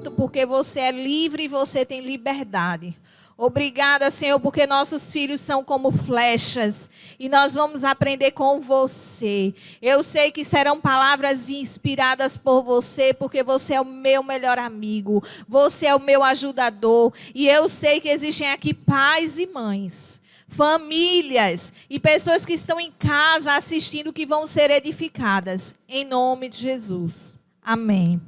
culto, porque você é livre e você tem liberdade. Obrigada, Senhor, porque nossos filhos são como flechas e nós vamos aprender com você. Eu sei que serão palavras inspiradas por você, porque você é o meu melhor amigo, você é o meu ajudador. E eu sei que existem aqui pais e mães, famílias e pessoas que estão em casa assistindo que vão ser edificadas. Em nome de Jesus. Amém.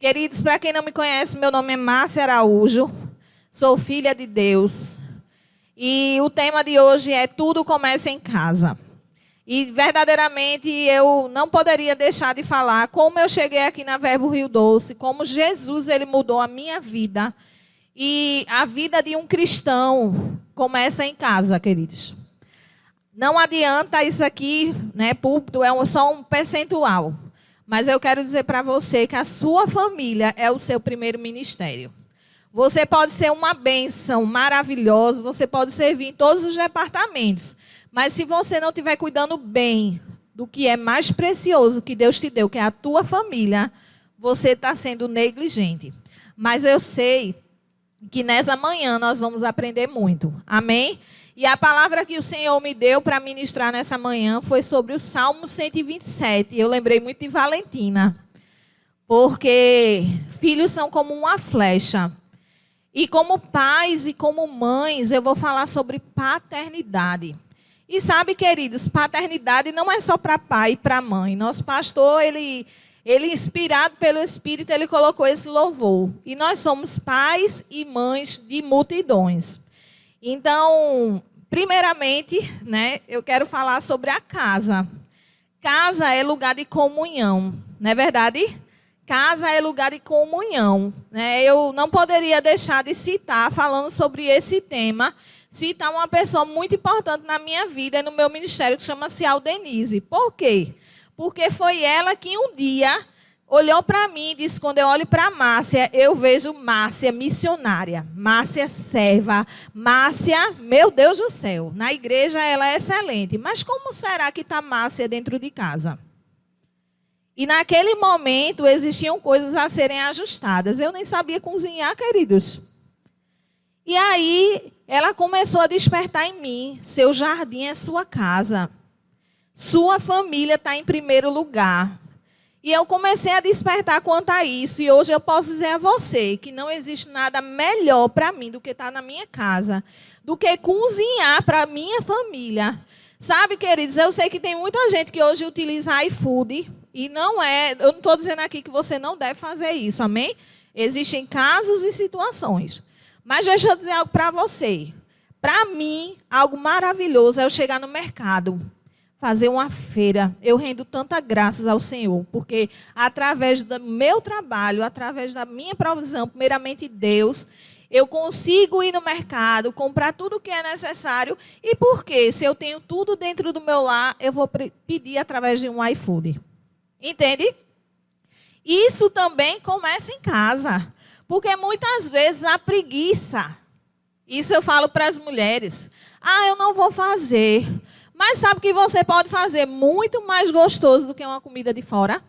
Queridos, para quem não me conhece, meu nome é Márcia Araújo. Sou filha de Deus e o tema de hoje é Tudo Começa em Casa. E verdadeiramente eu não poderia deixar de falar como eu cheguei aqui na Verbo Rio Doce, como Jesus ele mudou a minha vida. E a vida de um cristão começa em casa, queridos. Não adianta isso aqui, né, púlpito, só um percentual. Mas eu quero dizer para você que a sua família é o seu primeiro ministério. Você pode ser uma bênção maravilhosa, você pode servir em todos os departamentos. Mas se você não estiver cuidando bem do que é mais precioso que Deus te deu, que é a tua família, você está sendo negligente. Mas eu sei que nessa manhã nós vamos aprender muito. Amém? E a palavra que o Senhor me deu para ministrar nessa manhã foi sobre o Salmo 127. Eu lembrei muito de Valentina. Porque filhos são como uma flecha. E como pais e como mães, eu vou falar sobre paternidade. E sabe, queridos, paternidade não é só para pai e para mãe. Nosso pastor, ele inspirado pelo Espírito, ele colocou esse louvor. E nós somos pais e mães de multidões. Então, primeiramente, né, eu quero falar sobre a casa. Casa é lugar de comunhão, não é verdade? Casa é lugar de comunhão, né? Eu não poderia deixar de citar, falando sobre esse tema, citar uma pessoa muito importante na minha vida e no meu ministério, que chama-se Aldenise. Por quê? Porque foi ela que um dia olhou para mim e disse, quando eu olho para Márcia, eu vejo Márcia missionária, Márcia serva, Márcia, meu Deus do céu, na igreja ela é excelente, mas como será que está Márcia dentro de casa? E naquele momento existiam coisas a serem ajustadas. Eu nem sabia cozinhar, queridos. E aí ela começou a despertar em mim. Seu jardim é sua casa. Sua família está em primeiro lugar. E eu comecei a despertar quanto a isso. E hoje eu posso dizer a você que não existe nada melhor para mim do que estar na minha casa. Do que cozinhar para a minha família. Sabe, queridos, eu sei que tem muita gente que hoje utiliza iFood. E não é, eu não estou dizendo aqui que você não deve fazer isso, amém? Existem casos e situações. Mas deixa eu dizer algo para você. Para mim, algo maravilhoso é eu chegar no mercado, fazer uma feira. Eu rendo tantas graças ao Senhor, porque através do meu trabalho, através da minha provisão, primeiramente Deus, eu consigo ir no mercado, comprar tudo o que é necessário. E por quê? Se eu tenho tudo dentro do meu lar, eu vou pedir através de um iFood. Entende? Isso também começa em casa. Porque muitas vezes a preguiça, isso eu falo para as mulheres, eu não vou fazer. Mas sabe que você pode fazer muito mais gostoso do que uma comida de fora?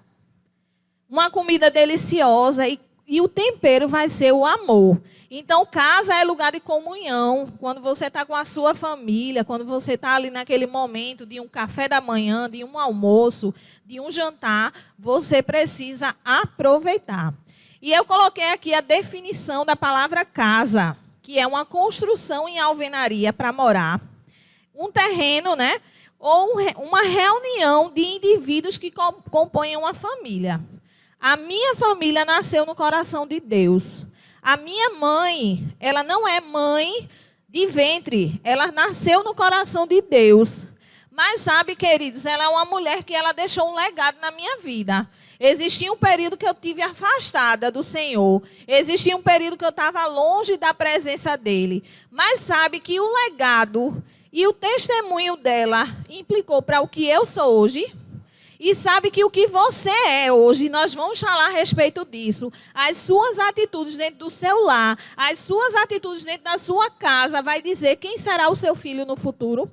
Uma comida deliciosa e o tempero vai ser o amor. Então, casa é lugar de comunhão. Quando você está com a sua família, quando você está ali naquele momento de um café da manhã, de um almoço, de um jantar, você precisa aproveitar. E eu coloquei aqui a definição da palavra casa, que é uma construção em alvenaria para morar, um terreno, né? Ou uma reunião de indivíduos que compõem uma família. A minha família nasceu no coração de Deus. A minha mãe, ela não é mãe de ventre, ela nasceu no coração de Deus. Mas sabe, queridos, ela é uma mulher que ela deixou um legado na minha vida. Existia um período que eu tive afastada do Senhor. Existia um período que eu estava longe da presença dele. Mas sabe que o legado e o testemunho dela implicou para o que eu sou hoje. E sabe que o que você é hoje, nós vamos falar a respeito disso. As suas atitudes dentro do seu lar, as suas atitudes dentro da sua casa, vai dizer quem será o seu filho no futuro.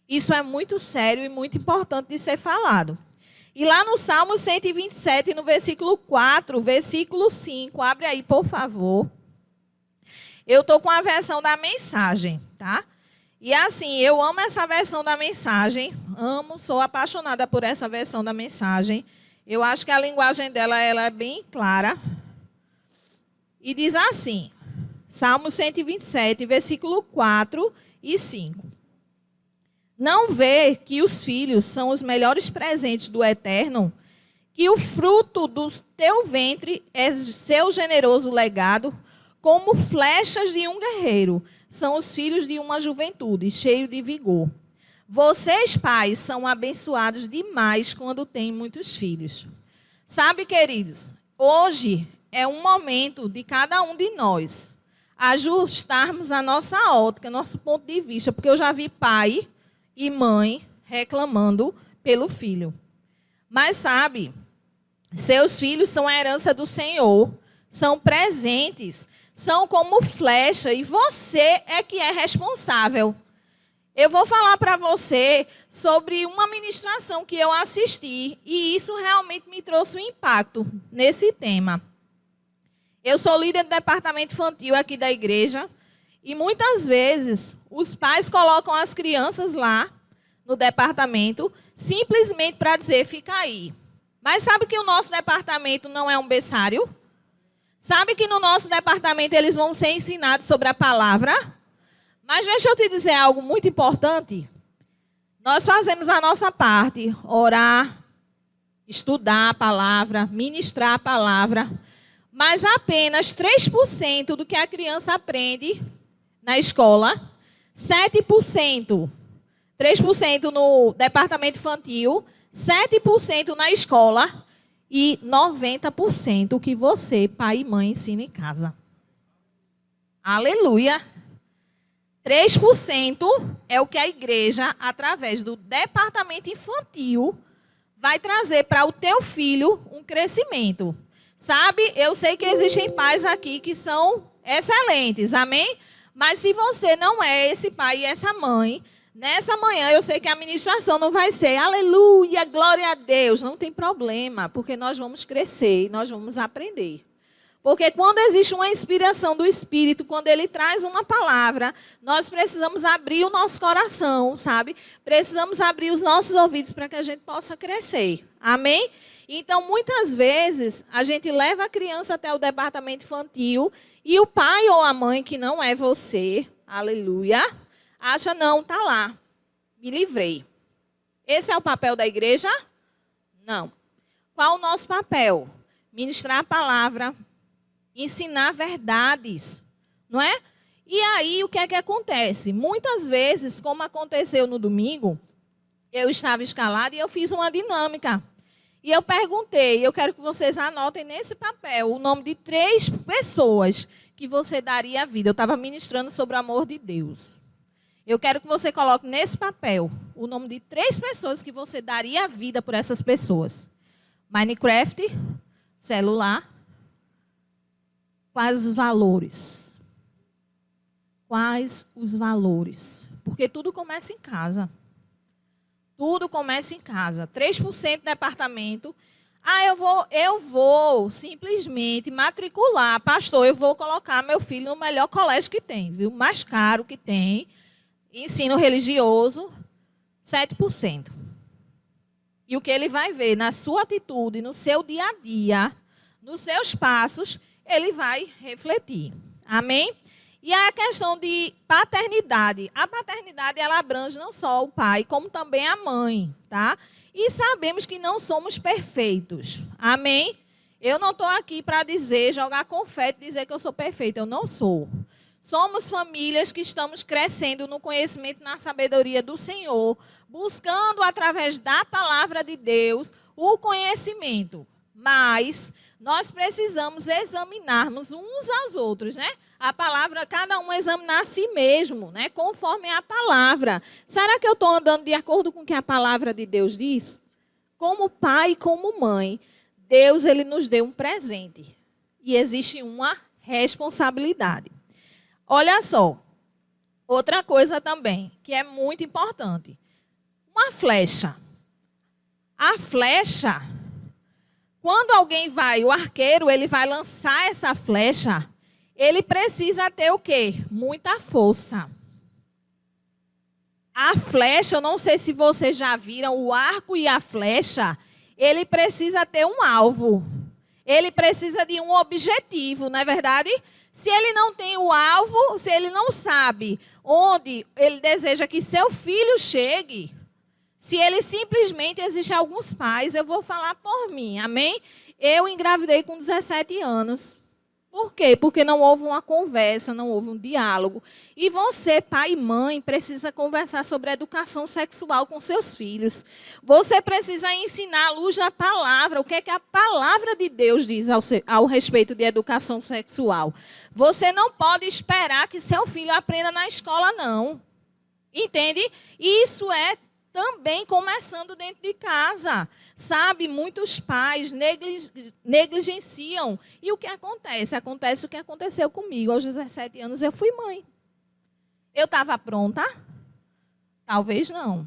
Isso é muito sério e muito importante de ser falado. E lá no Salmo 127, no versículo 4, versículo 5, abre aí, por favor. Eu estou com a versão da Mensagem, tá? E assim, eu amo essa versão da Mensagem, sou apaixonada por essa versão da Mensagem. Eu acho que a linguagem dela ela é bem clara. E diz assim, Salmo 127, versículo 4 e 5. Não vê que os filhos são os melhores presentes do Eterno, que o fruto do teu ventre é seu generoso legado, como flechas de um guerreiro, são os filhos de uma juventude, cheio de vigor. Vocês, pais, são abençoados demais quando têm muitos filhos. Sabe, queridos, hoje é um momento de cada um de nós ajustarmos a nossa ótica, nosso ponto de vista, porque eu já vi pai e mãe reclamando pelo filho. Mas sabe, seus filhos são a herança do Senhor, são presentes, são como flecha e você é que é responsável. Eu vou falar para você sobre uma ministração que eu assisti e isso realmente me trouxe um impacto nesse tema. Eu sou líder do departamento infantil aqui da igreja e muitas vezes os pais colocam as crianças lá no departamento simplesmente para dizer, fica aí. Mas sabe que o nosso departamento não é um berçário? Sabe que no nosso departamento eles vão ser ensinados sobre a palavra? Mas deixa eu te dizer algo muito importante. Nós fazemos a nossa parte, orar, estudar a palavra, ministrar a palavra, mas apenas 3% do que a criança aprende na escola, 7%, 3% no departamento infantil, 7% na escola e 90% o que você, pai e mãe, ensina em casa. Aleluia! 3% é o que a igreja, através do departamento infantil, vai trazer para o teu filho um crescimento. Sabe, eu sei que existem pais aqui que são excelentes, amém? Mas se você não é esse pai e essa mãe, nessa manhã eu sei que a ministração não vai ser aleluia, glória a Deus, não tem problema, porque nós vamos crescer e nós vamos aprender. Porque quando existe uma inspiração do Espírito, quando ele traz uma palavra, nós precisamos abrir o nosso coração, sabe? Precisamos abrir os nossos ouvidos para que a gente possa crescer. Amém? Então, muitas vezes, a gente leva a criança até o departamento infantil e o pai ou a mãe, que não é você, aleluia, acha, não, está lá, me livrei. Esse é o papel da igreja? Não. Qual o nosso papel? Ministrar a palavra, ensinar verdades, não é? E aí, o que é que acontece? Muitas vezes, como aconteceu no domingo, eu estava escalada e eu fiz uma dinâmica. E eu perguntei, eu quero que vocês anotem nesse papel o nome de 3 pessoas que você daria a vida. Eu estava ministrando sobre o amor de Deus. Eu quero que você coloque nesse papel o nome de 3 pessoas que você daria a vida por essas pessoas. Minecraft, celular. Quais os valores? Quais os valores? Porque tudo começa em casa. Tudo começa em casa. 3% do departamento. Ah, eu vou simplesmente matricular. Pastor, eu vou colocar meu filho no melhor colégio que tem, viu? Mais caro que tem. Ensino religioso, 7%. E o que ele vai ver na sua atitude, no seu dia a dia, nos seus passos, ele vai refletir. Amém? E a questão de paternidade. A paternidade, ela abrange não só o pai, como também a mãe, tá? E sabemos que não somos perfeitos. Amém? Eu não estou aqui para dizer, jogar confete e dizer que eu sou perfeita. Eu não sou. Somos famílias que estamos crescendo no conhecimento e na sabedoria do Senhor, buscando, através da palavra de Deus, o conhecimento. Mas nós precisamos examinarmos uns aos outros, né? A palavra, cada um examinar a si mesmo, né? Conforme a palavra. Será que eu estou andando de acordo com o que a palavra de Deus diz? Como pai e como mãe, Deus ele nos deu um presente. E existe uma responsabilidade. Olha só, outra coisa também, que é muito importante. Uma flecha. A flecha, quando alguém vai, o arqueiro, ele vai lançar essa flecha, ele precisa ter o quê? Muita força. A flecha, eu não sei se vocês já viram, o arco e a flecha, ele precisa ter um alvo. Ele precisa de um objetivo, não é verdade? Se ele não tem o alvo, se ele não sabe onde ele deseja que seu filho chegue, se ele simplesmente, existem alguns pais, eu vou falar por mim, amém? Eu engravidei com 17 anos. Por quê? Porque não houve uma conversa, não houve um diálogo. E você, pai e mãe, precisa conversar sobre a educação sexual com seus filhos. Você precisa ensinar à luz da palavra. O que é que a palavra de Deus diz ao respeito de educação sexual? Você não pode esperar que seu filho aprenda na escola, não. Entende? Isso é também começando dentro de casa. Sabe, muitos pais negligenciam. E o que acontece? Acontece o que aconteceu comigo. Aos 17 anos eu fui mãe. Eu estava pronta? Talvez não.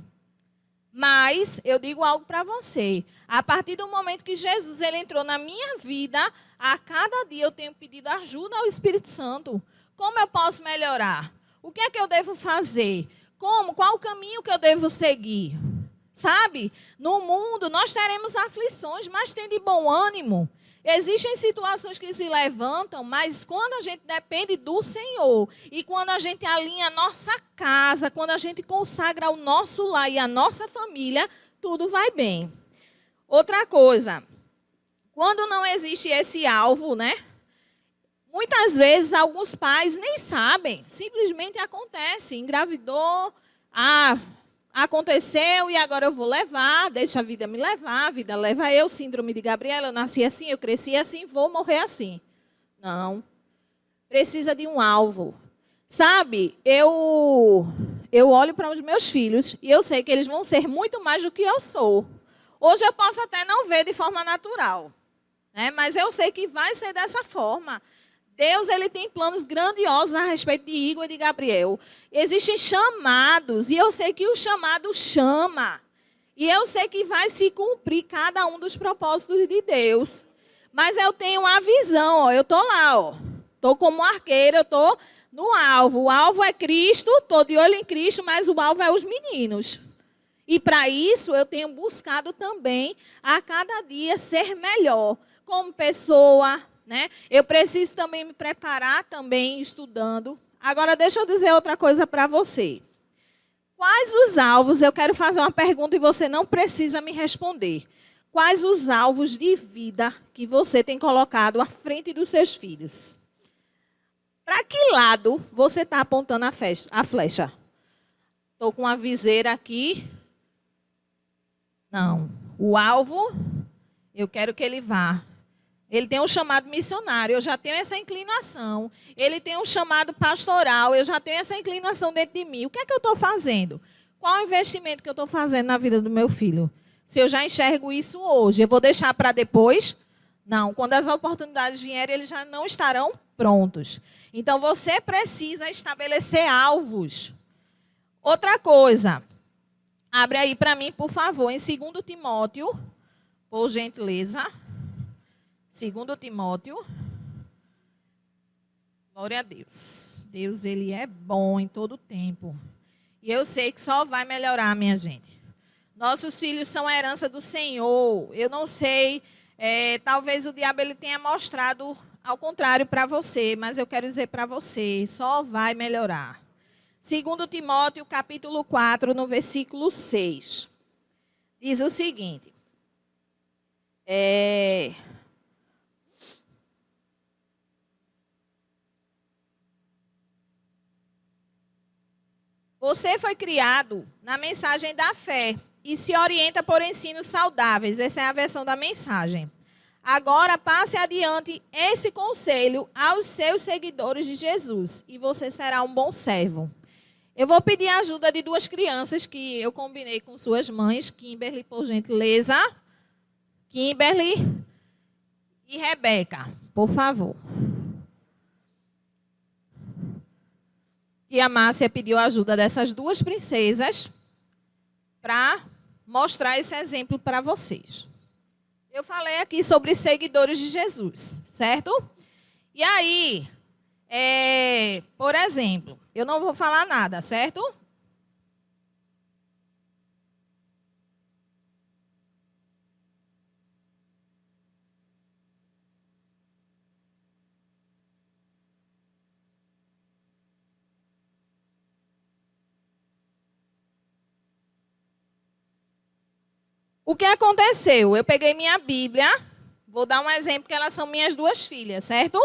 Mas eu digo algo para você. A partir do momento que Jesus ele entrou na minha vida, a cada dia eu tenho pedido ajuda ao Espírito Santo. Como eu posso melhorar? O que é que eu devo fazer? Como? Qual o caminho que eu devo seguir? Sabe? No mundo nós teremos aflições, mas tem de bom ânimo. Existem situações que se levantam, mas quando a gente depende do Senhor e quando a gente alinha a nossa casa, quando a gente consagra o nosso lar e a nossa família, tudo vai bem. Outra coisa, quando não existe esse alvo, né? Muitas vezes alguns pais nem sabem, simplesmente acontece, engravidou, aconteceu e agora eu vou levar, deixa a vida me levar, a vida leva eu, síndrome de Gabriela, eu nasci assim, eu cresci assim, vou morrer assim. Não, precisa de um alvo. Sabe, eu olho para os meus filhos e eu sei que eles vão ser muito mais do que eu sou. Hoje eu posso até não ver de forma natural, né? Mas eu sei que vai ser dessa forma. Deus ele tem planos grandiosos a respeito de Igor e de Gabriel. Existem chamados, e eu sei que o chamado chama. E eu sei que vai se cumprir cada um dos propósitos de Deus. Mas eu tenho uma visão, ó, eu estou lá, ó. Estou como arqueira, eu estou no alvo. O alvo é Cristo, estou de olho em Cristo, mas o alvo é os meninos. E para isso eu tenho buscado também a cada dia ser melhor como pessoa, né? Eu preciso também me preparar também estudando. Agora deixa eu dizer outra coisa para você. Quais os alvos? Eu quero fazer uma pergunta e você não precisa me responder. Quais os alvos de vida que você tem colocado à frente dos seus filhos? Para que lado você está apontando a flecha? Estou com a viseira aqui. Não. O alvo, eu quero que ele vá. Ele tem um chamado missionário, eu já tenho essa inclinação. Ele tem um chamado pastoral, eu já tenho essa inclinação dentro de mim. O que é que eu estou fazendo? Qual o investimento que eu estou fazendo na vida do meu filho? Se eu já enxergo isso hoje, eu vou deixar para depois? Não, quando as oportunidades vierem, eles já não estarão prontos. Então, você precisa estabelecer alvos. Outra coisa, abre aí para mim, por favor, em 2 Timóteo, por gentileza. 2 Timóteo. Glória a Deus. Deus, ele é bom em todo tempo. E eu sei que só vai melhorar, minha gente. Nossos filhos são a herança do Senhor. Eu não sei, talvez o diabo ele tenha mostrado ao contrário para você, mas eu quero dizer para você, só vai melhorar. 2 Timóteo, capítulo 4, no versículo 6. Diz o seguinte. Você foi criado na mensagem da fé e se orienta por ensinos saudáveis. Essa é a versão da mensagem. Agora passe adiante esse conselho aos seus seguidores de Jesus e você será um bom servo. Eu vou pedir a ajuda de 2 crianças que eu combinei com suas mães, Kimberly, por gentileza. Kimberly e Rebeca, por favor. E a Márcia pediu a ajuda dessas 2 princesas para mostrar esse exemplo para vocês. Eu falei aqui sobre seguidores de Jesus, certo? E aí, por exemplo, eu não vou falar nada, certo? O que aconteceu? Eu peguei minha Bíblia, vou dar um exemplo que elas são minhas duas filhas, certo?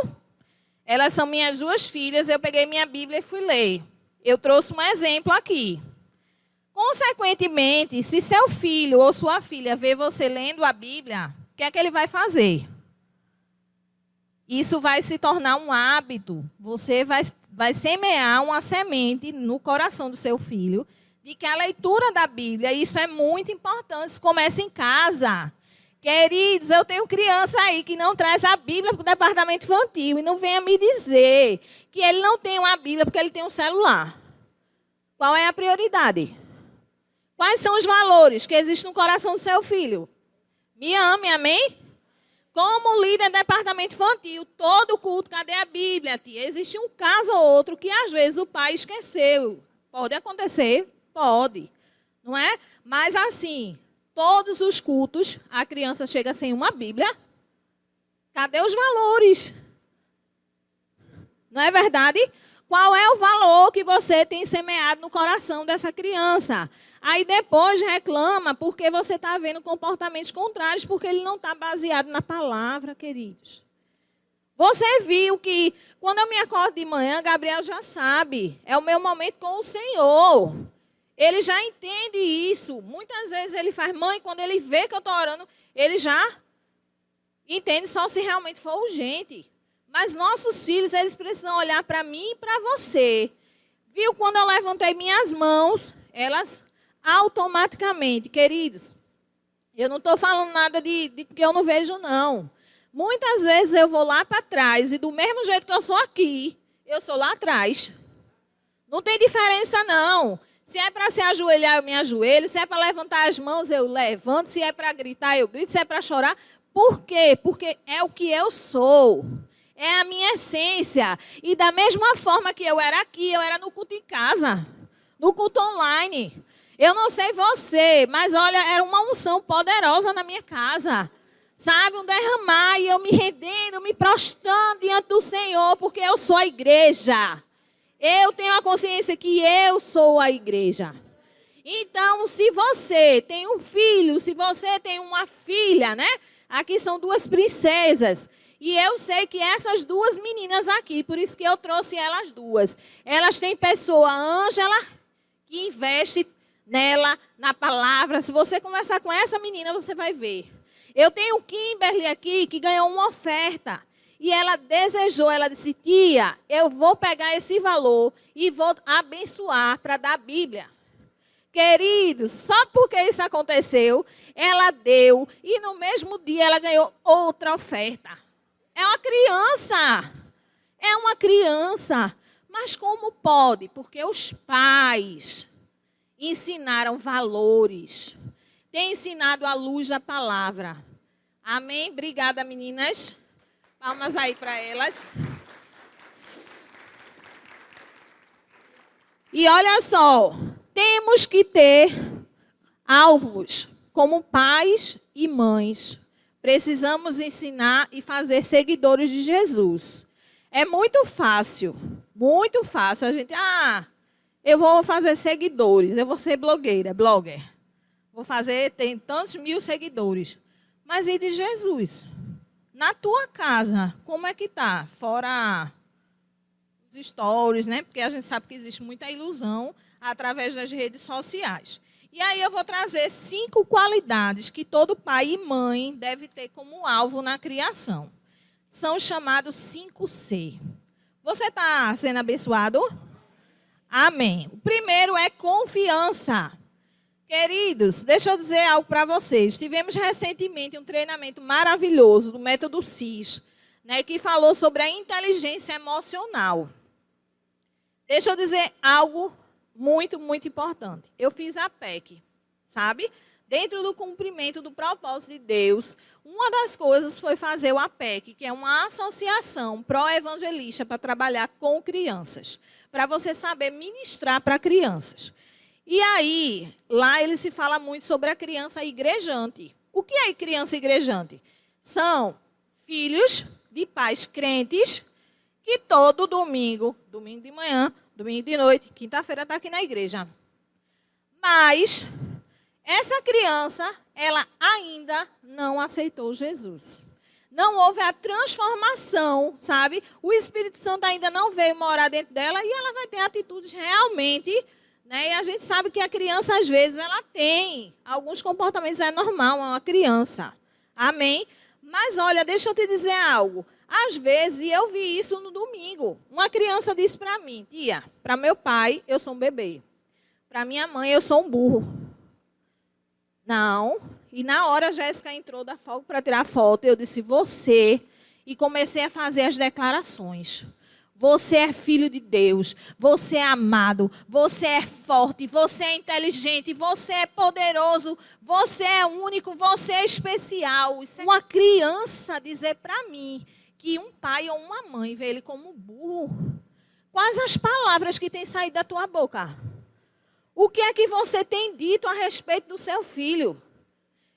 Elas são minhas duas filhas, eu peguei minha Bíblia e fui ler. Eu trouxe um exemplo aqui. Consequentemente, se seu filho ou sua filha vê você lendo a Bíblia, o que é que ele vai fazer? Isso vai se tornar um hábito. Você vai semear uma semente no coração do seu filho, de que a leitura da Bíblia, isso é muito importante, isso começa em casa. Queridos, eu tenho criança aí que não traz a Bíblia para o departamento infantil e não venha me dizer que ele não tem uma Bíblia porque ele tem um celular. Qual é a prioridade? Quais são os valores que existem no coração do seu filho? Me ame, amém? Como líder do departamento infantil, todo culto, cadê a Bíblia, tia? Existe um caso ou outro que às vezes o pai esqueceu. Pode acontecer? Pode, não é? Mas assim, todos os cultos, a criança chega sem uma Bíblia. Cadê os valores? Não é verdade? Qual é o valor que você tem semeado no coração dessa criança? Aí depois reclama porque você está vendo comportamentos contrários, porque ele não está baseado na palavra, queridos. Você viu que quando eu me acordo de manhã, Gabriel já sabe, é o meu momento com o Senhor. Ele já entende isso. Muitas vezes ele faz, mãe, quando ele vê que eu estou orando, ele já entende só se realmente for urgente. Mas nossos filhos, eles precisam olhar para mim e para você. Viu? Quando eu levantei minhas mãos, elas automaticamente, queridos, eu não estou falando nada de que eu não vejo, não. Muitas vezes eu vou lá para trás e do mesmo jeito que eu sou aqui, eu sou lá atrás. Não tem diferença, não. Se é para se ajoelhar, eu me ajoelho. Se é para levantar as mãos, eu levanto. Se é para gritar, eu grito. Se é para chorar. Por quê? Porque é o que eu sou. É a minha essência. E da mesma forma que eu era aqui, eu era no culto em casa. No culto online. Eu não sei você, mas olha, era uma unção poderosa na minha casa. Sabe, um derramar e eu me rendendo, me prostrando diante do Senhor, porque eu sou a igreja. Eu tenho a consciência que eu sou a igreja. Então, se você tem um filho, se você tem uma filha, né? Aqui são duas princesas. E eu sei que essas duas meninas aqui, por isso que eu trouxe elas duas. Elas têm pessoa, Ângela, que investe nela, na palavra. Se você conversar com essa menina, você vai ver. Eu tenho Kimberly aqui, que ganhou uma oferta. E ela desejou, ela disse, tia, eu vou pegar esse valor e vou abençoar para dar a Bíblia. Queridos, só porque isso aconteceu, ela deu e no mesmo dia ela ganhou outra oferta. É uma criança. É uma criança. Mas como pode? Porque os pais ensinaram valores. Têm ensinado a luz da palavra. Amém? Obrigada, meninas. Palmas aí para elas. E olha só, temos que ter alvos como pais e mães. Precisamos ensinar e fazer seguidores de Jesus. É muito fácil a gente, eu vou fazer seguidores, eu vou ser blogger. Vou fazer, tem tantos mil seguidores. Mas e de Jesus? Na tua casa, como é que tá? Fora os stories, né? Porque a gente sabe que existe muita ilusão através das redes sociais. E aí eu vou trazer 5 qualidades que todo pai e mãe deve ter como alvo na criação. São chamados 5C. Você está sendo abençoado? Amém. O primeiro é confiança. Queridos, deixa eu dizer algo para vocês. Tivemos recentemente um treinamento maravilhoso do método CIS, né, que falou sobre a inteligência emocional. Deixa eu dizer algo muito, muito importante. Eu fiz a PEC, sabe? dentro do cumprimento do propósito de Deus, uma das coisas foi fazer o APEC, que é uma associação pró-evangelista para trabalhar com crianças, para você saber ministrar para crianças. E aí, lá ele se fala muito sobre a criança igrejante. O que é criança igrejante? São filhos de pais crentes que todo domingo de manhã, domingo de noite, quinta-feira está aqui na igreja. Mas essa criança, ela ainda não aceitou Jesus. Não houve a transformação, sabe? O Espírito Santo ainda não veio morar dentro dela e ela vai ter atitudes realmente, né? E a gente sabe que a criança, às vezes, ela tem alguns comportamentos, é normal, é uma criança. Amém? Mas olha, deixa eu te dizer algo. Às vezes, e eu vi isso no domingo, uma criança disse para mim: tia, para meu pai, eu sou um bebê. Para minha mãe, eu sou um burro. Não. E na hora a Jéssica entrou da foto para tirar foto. Eu disse, você. E comecei a fazer as declarações. Você é filho de Deus. Você é amado. Você é forte. Você é inteligente. Você é poderoso. Você é único. Você é especial. Isso é uma criança dizer para mim que um pai ou uma mãe vê ele como burro. Quais as palavras que têm saído da tua boca? O que é que você tem dito a respeito do seu filho?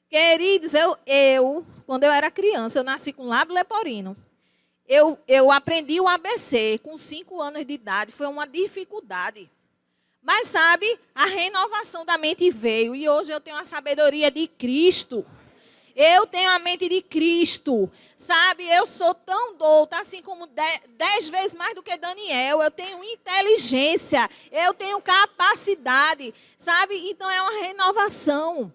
Queridos, quando eu era criança, eu nasci com lábio leporino. Eu aprendi o ABC com 5 anos de idade. Foi uma dificuldade. Mas, sabe, a renovação da mente veio. E hoje eu tenho a sabedoria de Cristo. Eu tenho a mente de Cristo, sabe? Eu sou tão douta, assim como 10 vezes mais do que Daniel. Eu tenho inteligência, eu tenho capacidade, sabe? Então é uma renovação.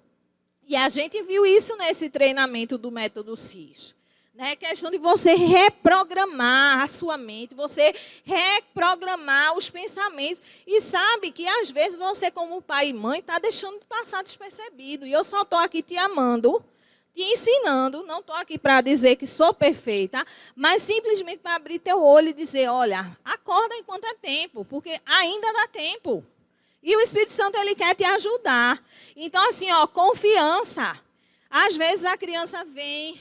E a gente viu isso nesse treinamento do método CIS. Né? Questão de você reprogramar a sua mente, você reprogramar os pensamentos. E sabe que às vezes você, como pai e mãe, está deixando de passar despercebido. E eu só estou aqui te amando, te ensinando, não estou aqui para dizer que sou perfeita, mas simplesmente para abrir teu olho e dizer, olha, acorda enquanto é tempo, porque ainda dá tempo. E o Espírito Santo, ele quer te ajudar. Então, assim, ó, confiança. Às vezes a criança vem,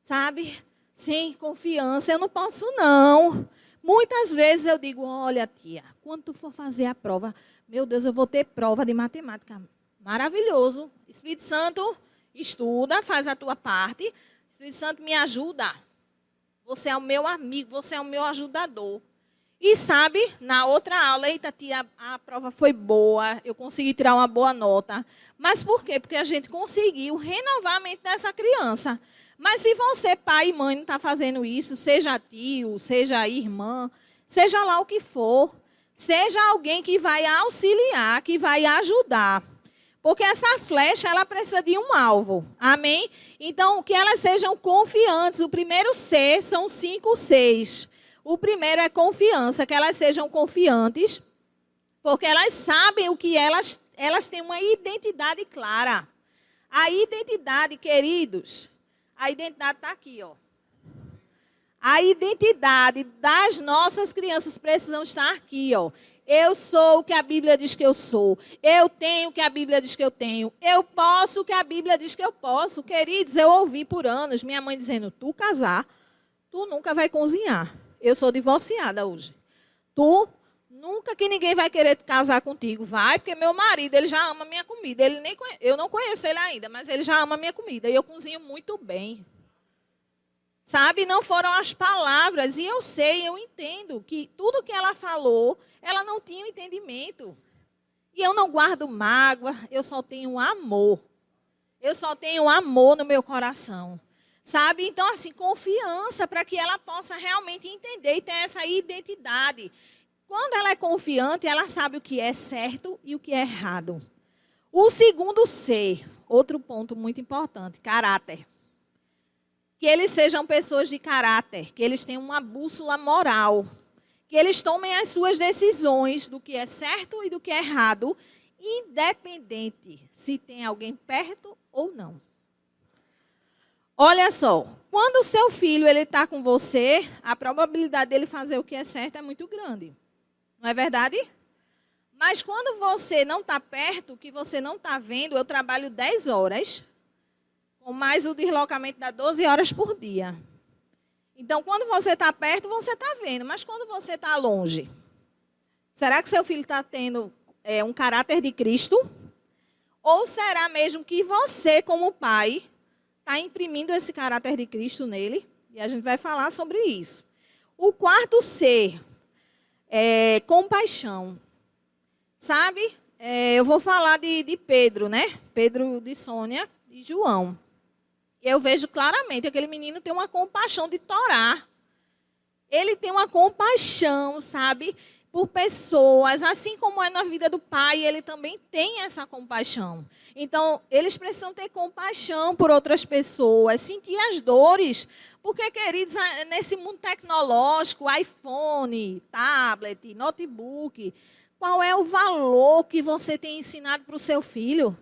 sabe, sem confiança, eu não posso não. Muitas vezes eu digo, olha, tia, quando tu for fazer a prova, meu Deus, eu vou ter prova de matemática. Maravilhoso. Espírito Santo, estuda, faz a tua parte. Espírito Santo, me ajuda. Você é o meu amigo, você é o meu ajudador. E sabe, na outra aula, eita, tia, a prova foi boa, eu consegui tirar uma boa nota. Mas por quê? Porque a gente conseguiu renovar a mente dessa criança. Mas se você, pai e mãe, não está fazendo isso, seja tio, seja irmã, seja lá o que for, seja alguém que vai auxiliar, que vai ajudar. Porque essa flecha, ela precisa de um alvo. Amém? Então, que elas sejam confiantes. O primeiro C são 5 Cs. O primeiro é confiança, que elas sejam confiantes, porque elas sabem o que elas têm uma identidade clara. A identidade, queridos, a identidade está aqui, ó. A identidade das nossas crianças precisam estar aqui, ó. Eu sou o que a Bíblia diz que eu sou. Eu tenho o que a Bíblia diz que eu tenho. Eu posso o que a Bíblia diz que eu posso. Queridos, eu ouvi por anos minha mãe dizendo, tu casar, tu nunca vai cozinhar. Eu sou divorciada hoje. Tu, nunca que ninguém vai querer casar contigo. Vai, porque meu marido, ele já ama minha comida. Eu não conheço ele ainda, mas ele já ama minha comida. E eu cozinho muito bem. Sabe, não foram as palavras. E eu sei, eu entendo que tudo que ela falou, ela não tinha um entendimento. E eu não guardo mágoa, eu só tenho amor. Eu só tenho amor no meu coração. Sabe? Então, assim, confiança para que ela possa realmente entender e ter essa identidade. Quando ela é confiante, ela sabe o que é certo e o que é errado. O segundo C, outro ponto muito importante, caráter. Que eles sejam pessoas de caráter, que eles tenham uma bússola moral, que eles tomem as suas decisões do que é certo e do que é errado, independente se tem alguém perto ou não. Olha só, quando o seu filho está com você, a probabilidade dele fazer o que é certo é muito grande. Não é verdade? Mas quando você não está perto, que você não está vendo, eu trabalho 10 horas, com mais o deslocamento dá 12 horas por dia. Então, quando você está perto, você está vendo. Mas quando você está longe, será que seu filho está tendo um caráter de Cristo? Ou será mesmo que você, como pai, está imprimindo esse caráter de Cristo nele? E a gente vai falar sobre isso. O quarto C é compaixão. Sabe? Eu vou falar de Pedro, né? Pedro, de Sônia e João. Eu vejo claramente, aquele menino tem uma compaixão de torar. Ele tem uma compaixão, sabe? Por pessoas, assim como é na vida do pai, ele também tem essa compaixão. Então, eles precisam ter compaixão por outras pessoas, sentir as dores. Porque, queridos, nesse mundo tecnológico, iPhone, tablet, notebook, qual é o valor que você tem ensinado para o seu filho?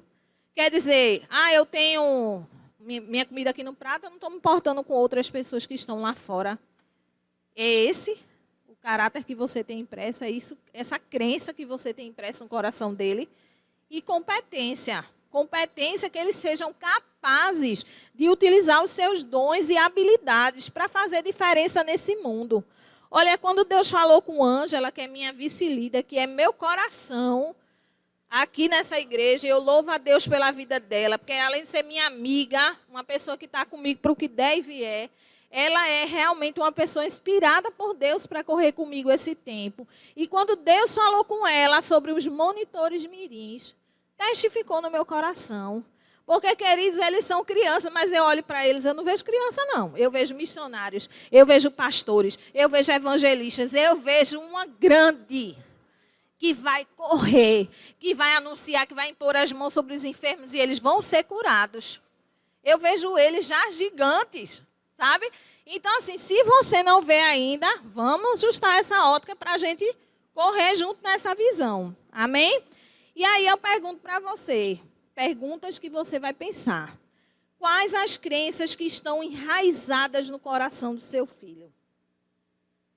Quer dizer, eu tenho minha comida aqui no prato, eu não estou me importando com outras pessoas que estão lá fora. É esse o caráter que você tem impresso, é isso, essa crença que você tem impressa no coração dele. E competência. Competência que eles sejam capazes de utilizar os seus dons e habilidades para fazer diferença nesse mundo. Olha, quando Deus falou com Ângela, que é minha vice-líder, que é meu coração, aqui nessa igreja, eu louvo a Deus pela vida dela, porque além de ser minha amiga, uma pessoa que está comigo para o que der e vier, ela é realmente uma pessoa inspirada por Deus para correr comigo esse tempo. E quando Deus falou com ela sobre os monitores mirins, testificou no meu coração. Porque, queridos, eles são crianças, mas eu olho para eles, eu não vejo criança, não. Eu vejo missionários, eu vejo pastores, eu vejo evangelistas, eu vejo uma grande que vai correr, que vai anunciar, que vai impor as mãos sobre os enfermos e eles vão ser curados. Eu vejo eles já gigantes, sabe? Então, assim, se você não vê ainda, vamos ajustar essa ótica para a gente correr junto nessa visão. Amém? E aí eu pergunto para você, perguntas que você vai pensar. Quais as crenças que estão enraizadas no coração do seu filho?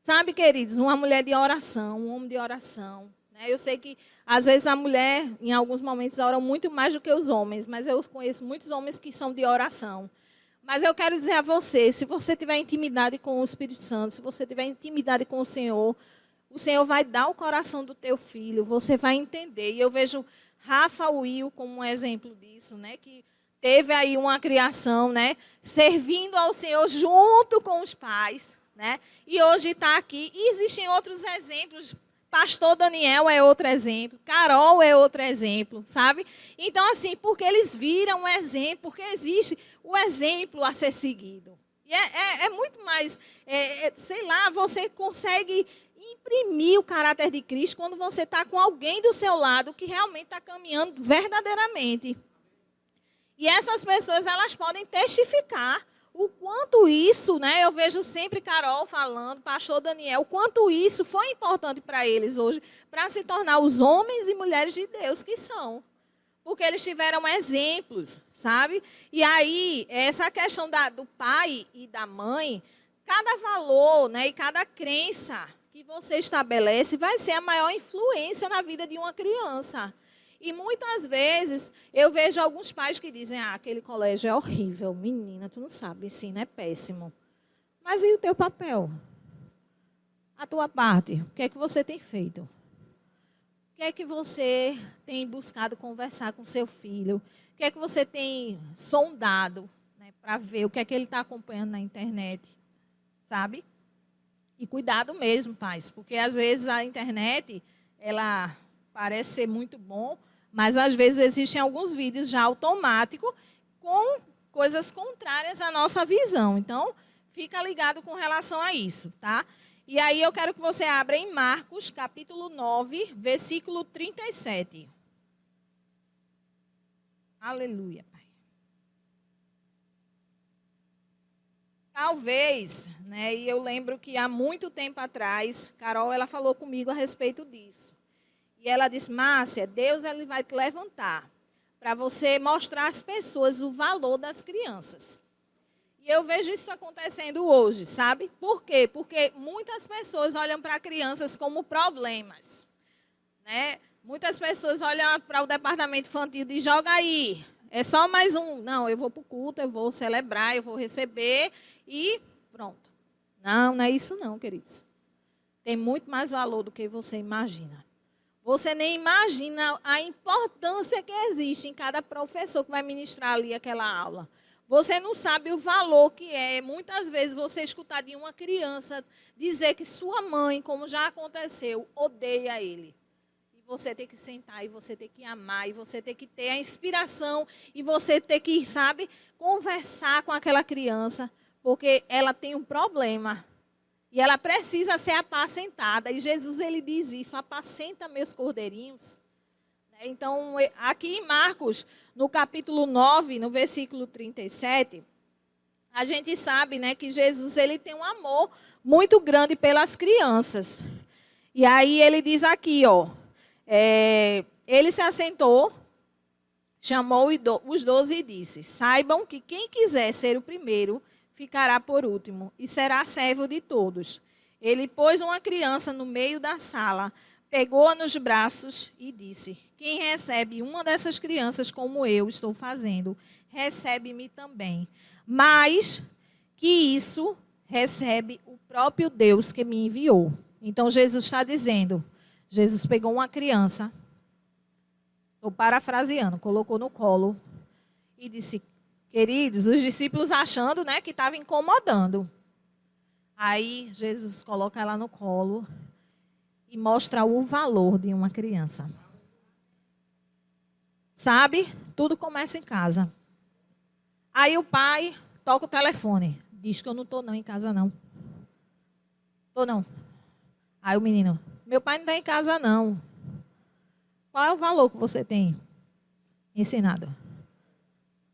Sabe, queridos, uma mulher de oração, um homem de oração. Eu sei que, às vezes, a mulher, em alguns momentos, ora muito mais do que os homens, mas eu conheço muitos homens que são de oração. Mas eu quero dizer a você, se você tiver intimidade com o Espírito Santo, se você tiver intimidade com o Senhor vai dar o coração do teu filho, você vai entender. E eu vejo Rafa Will como um exemplo disso, né? Que teve aí uma criação, né? Servindo ao Senhor junto com os pais, né? E hoje está aqui. E existem outros exemplos. Pastor Daniel é outro exemplo, Carol é outro exemplo, sabe? Então, assim, porque eles viram um exemplo, porque existe o exemplo a ser seguido. E é muito mais, sei lá, você consegue imprimir o caráter de Cristo quando você está com alguém do seu lado que realmente está caminhando verdadeiramente. E essas pessoas, elas podem testificar o quanto isso, né? Eu vejo sempre Carol falando, pastor Daniel, o quanto isso foi importante para eles hoje, para se tornar os homens e mulheres de Deus que são. Porque eles tiveram exemplos, sabe? E aí, essa questão do pai e da mãe, cada valor, né, e cada crença que você estabelece vai ser a maior influência na vida de uma criança. E muitas vezes eu vejo alguns pais que dizem, aquele colégio é horrível, menina, tu não sabe, ensino é péssimo. Mas e o teu papel? A tua parte, o que é que você tem feito? O que é que você tem buscado conversar com seu filho? O que é que você tem sondado, né, para ver o que é que ele está acompanhando na internet? Sabe? E cuidado mesmo, pais, porque às vezes a internet, ela parece ser muito bom, mas às vezes existem alguns vídeos já automáticos com coisas contrárias à nossa visão. Então, fica ligado com relação a isso, tá? E aí eu quero que você abra em Marcos, capítulo 9, versículo 37. Aleluia, Pai. Talvez, né, e eu lembro que há muito tempo atrás, Carol, ela falou comigo a respeito disso. E ela disse, Márcia, Deus ele vai te levantar para você mostrar às pessoas o valor das crianças. E eu vejo isso acontecendo hoje, sabe? Por quê? Porque muitas pessoas olham para crianças como problemas, né? Muitas pessoas olham para o departamento infantil e dizem, joga aí. É só mais um. Não, eu vou para o culto, eu vou celebrar, eu vou receber e pronto. Não, não é isso não, queridos. Tem muito mais valor do que você imagina. Você nem imagina a importância que existe em cada professor que vai ministrar ali aquela aula. Você não sabe o valor que é. Muitas vezes você escutar de uma criança dizer que sua mãe, como já aconteceu, odeia ele. E você tem que sentar, e você tem que amar, e você tem que ter a inspiração, e você tem que, sabe, conversar com aquela criança, porque ela tem um problema. E ela precisa ser apacentada. E Jesus, ele diz isso, apacenta meus cordeirinhos. Então, aqui em Marcos, no capítulo 9, no versículo 37, a gente sabe, né, que Jesus ele tem um amor muito grande pelas crianças. E aí ele diz aqui, ó, ele se assentou, chamou os 12 e disse, saibam que quem quiser ser o primeiro, ficará por último e será servo de todos. Ele pôs uma criança no meio da sala, pegou-a nos braços e disse, quem recebe uma dessas crianças como eu estou fazendo, recebe-me também. Mas que isso recebe o próprio Deus que me enviou. Então Jesus está dizendo, Jesus pegou uma criança, estou parafraseando, colocou no colo e disse, queridos, os discípulos achando, né, que estava incomodando. Aí Jesus coloca ela no colo e mostra o valor de uma criança. Sabe? Tudo começa em casa. Aí o pai toca o telefone. Diz que eu não estou não em casa não. Estou não. Aí o menino, meu pai não está em casa não. Qual é o valor que você tem ensinado?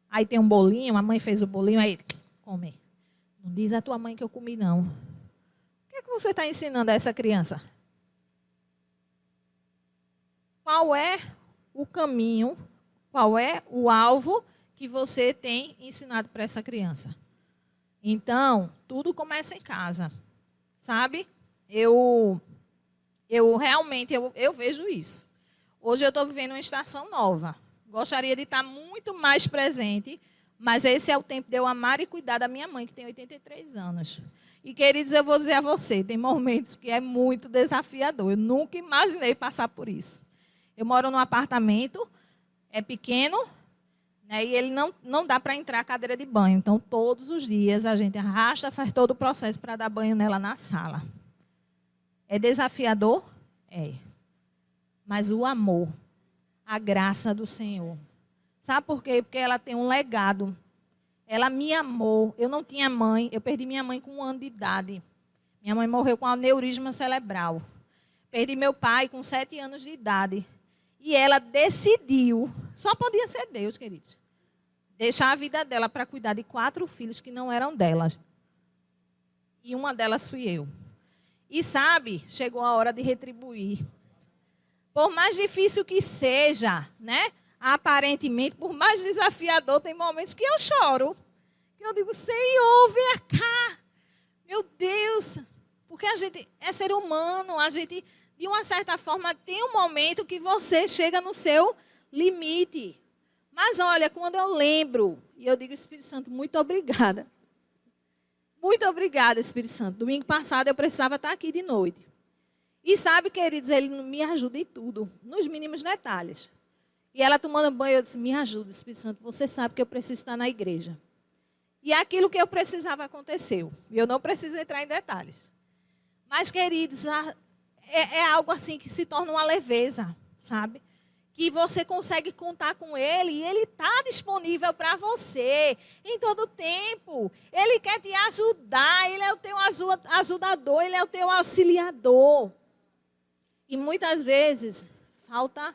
Aí tem um bolinho, a mãe fez o bolinho, aí come. Não diz a tua mãe que eu comi não. O que é que você está ensinando a essa criança? Qual é o caminho, qual é o alvo que você tem ensinado para essa criança? Então, tudo começa em casa, sabe? Eu realmente vejo isso. Hoje eu estou vivendo uma estação nova. Gostaria de estar muito mais presente, mas esse é o tempo de eu amar e cuidar da minha mãe, que tem 83 anos. E, queridos, eu vou dizer a você, tem momentos que é muito desafiador. Eu nunca imaginei passar por isso. Eu moro num apartamento, é pequeno, né, e ele não dá para entrar a cadeira de banho. Então, todos os dias, a gente arrasta, faz todo o processo para dar banho nela na sala. É desafiador? É. Mas o amor, a graça do Senhor. Sabe por quê? Porque ela tem um legado. Ela me amou. Eu não tinha mãe. Eu perdi minha mãe com 1 ano de idade. Minha mãe morreu com aneurisma cerebral. Perdi meu pai com 7 anos de idade. E ela decidiu, só podia ser Deus, queridos, deixar a vida dela para cuidar de 4 filhos que não eram dela. E uma delas fui eu. E sabe, chegou a hora de retribuir. Por mais difícil que seja, né? Aparentemente, por mais desafiador, tem momentos que eu choro. Que eu digo, Senhor, vem cá. Meu Deus. Porque a gente é ser humano, a gente, de uma certa forma, tem um momento que você chega no seu limite. Mas olha, quando eu lembro, e eu digo, Espírito Santo, muito obrigada. Muito obrigada, Espírito Santo. Domingo passado eu precisava estar aqui de noite. E sabe, queridos, ele me ajuda em tudo, nos mínimos detalhes. E ela tomando banho, eu disse, me ajuda, Espírito Santo, você sabe que eu preciso estar na igreja. E aquilo que eu precisava aconteceu. E eu não preciso entrar em detalhes. Mas, queridos, é algo assim que se torna uma leveza, sabe? Que você consegue contar com ele e ele está disponível para você em todo tempo. Ele quer te ajudar, ele é o teu ajudador, ele é o teu auxiliador. E muitas vezes falta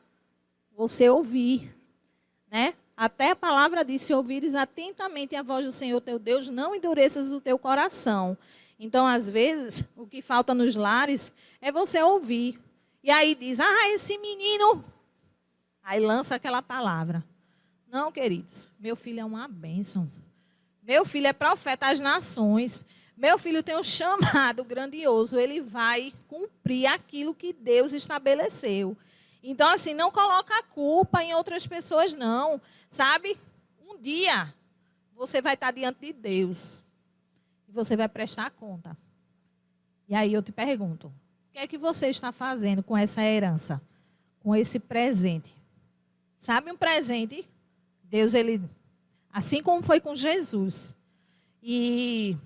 você ouvir, né? Até a palavra diz, se ouvires atentamente a voz do Senhor teu Deus, não endureças o teu coração. Então, às vezes, o que falta nos lares é você ouvir. E aí diz, esse menino... Aí lança aquela palavra. Não, queridos, meu filho é uma bênção. Meu filho é profeta às nações. Meu filho tem um chamado grandioso. Ele vai cumprir aquilo que Deus estabeleceu. Então, assim, não coloca a culpa em outras pessoas, não. Sabe? Um dia você vai estar diante de Deus e você vai prestar conta. E aí eu te pergunto, o que é que você está fazendo com essa herança? Com esse presente? Sabe um presente? Deus, ele, assim como foi com Jesus. E